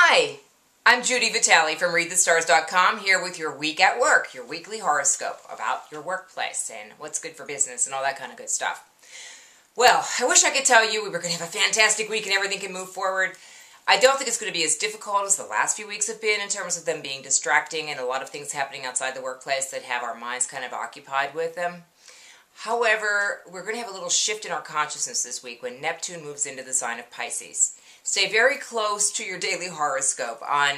Hi, I'm Judi Vitale from ReadTheStars.com here with your week at work, your weekly horoscope about your workplace and what's good for business and all that kind of good stuff. Well, I wish I could tell you we were going to have a fantastic week and everything can move forward. I don't think it's going to be as difficult as the last few weeks have been in terms of them being distracting and a lot of things happening outside the workplace that have our minds kind of occupied with them. However, we're going to have a little shift in our consciousness this week when Neptune moves into the sign of Pisces. Stay very close to your daily horoscope on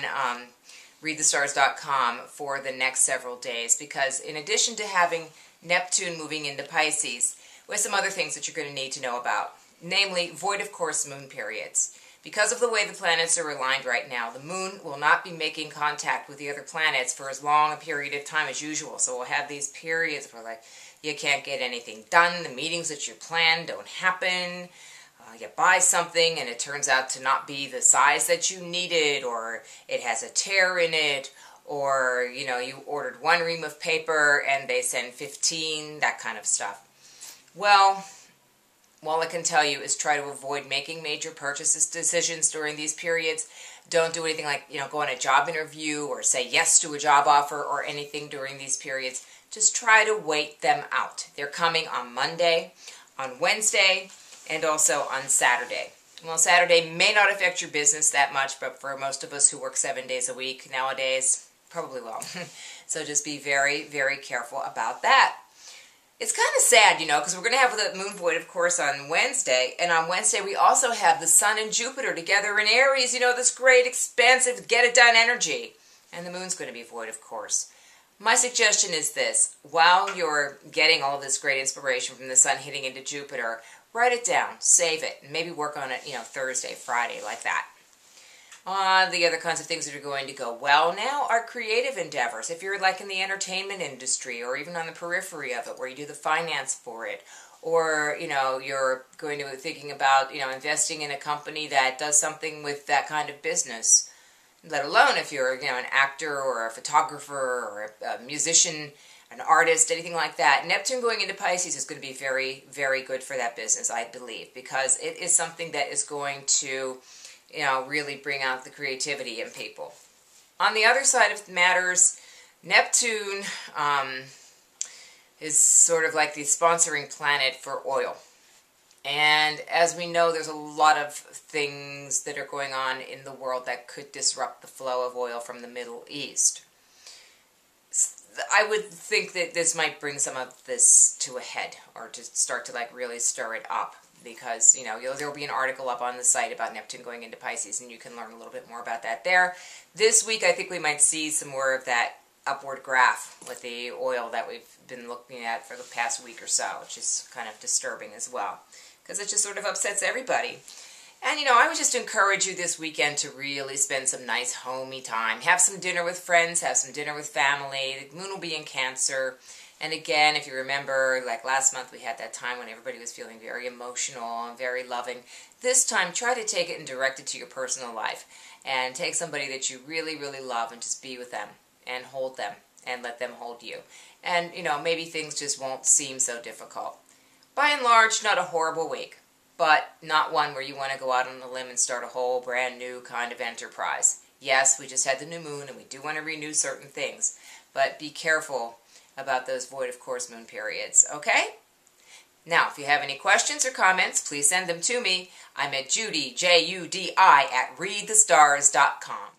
ReadTheStars.com for the next several days because in addition to having Neptune moving into Pisces, we have some other things that you're going to need to know about, namely void of course moon periods. Because of the way the planets are aligned right now, the moon will not be making contact with the other planets for as long a period of time as usual. So we'll have these periods where you can't get anything done, the meetings that you planned don't happen, you buy something and it turns out to not be the size that you needed, or it has a tear in it, or you ordered one ream of paper and they send 15, that kind of stuff. Well, all I can tell you is try to avoid making major purchases decisions during these periods. Don't do anything like, go on a job interview or say yes to a job offer or anything during these periods. Just try to wait them out. They're coming on Monday, on Wednesday, and also on Saturday. Well, Saturday may not affect your business that much, but for most of us who work 7 days a week nowadays, probably will. So just be very, very careful about that. It's kind of sad, because we're going to have the moon void, of course, on Wednesday. And on Wednesday, we also have the Sun and Jupiter together in Aries, this great, expansive, get-it-done energy. And the moon's going to be void, of course. My suggestion is this. While you're getting all of this great inspiration from the Sun hitting into Jupiter, write it down, save it, and maybe work on it, Thursday, Friday, like that. The other kinds of things that are going to go well now are creative endeavors. If you're like in the entertainment industry or even on the periphery of it where you do the finance for it, or, you're going to be thinking about, investing in a company that does something with that kind of business, let alone if you're, an actor or a photographer or a musician, an artist, anything like that. Neptune going into Pisces is going to be very, very good for that business, I believe, because it is something that is going to really bring out the creativity in people. On the other side of matters, Neptune is sort of like the sponsoring planet for oil. And as we know, there's a lot of things that are going on in the world that could disrupt the flow of oil from the Middle East. I would think that this might bring some of this to a head, or to start to really stir it up. Because, there'll be an article up on the site about Neptune going into Pisces, and you can learn a little bit more about that there. This week, I think we might see some more of that upward graph with the oil that we've been looking at for the past week or so, which is kind of disturbing as well, because it just sort of upsets everybody. And, I would just encourage you this weekend to really spend some nice homey time. Have some dinner with friends, have some dinner with family. The moon will be in Cancer. And again, if you remember, like last month we had that time when everybody was feeling very emotional and very loving. This time, try to take it and direct it to your personal life. And take somebody that you really, really love and just be with them and hold them and let them hold you. And, maybe things just won't seem so difficult. By and large, not a horrible week, but not one where you want to go out on a limb and start a whole brand new kind of enterprise. Yes, we just had the new moon and we do want to renew certain things, but be careful about those void of course moon periods, okay? Now, if you have any questions or comments, please send them to me. I'm at Judi, Judi, at ReadTheStars.com.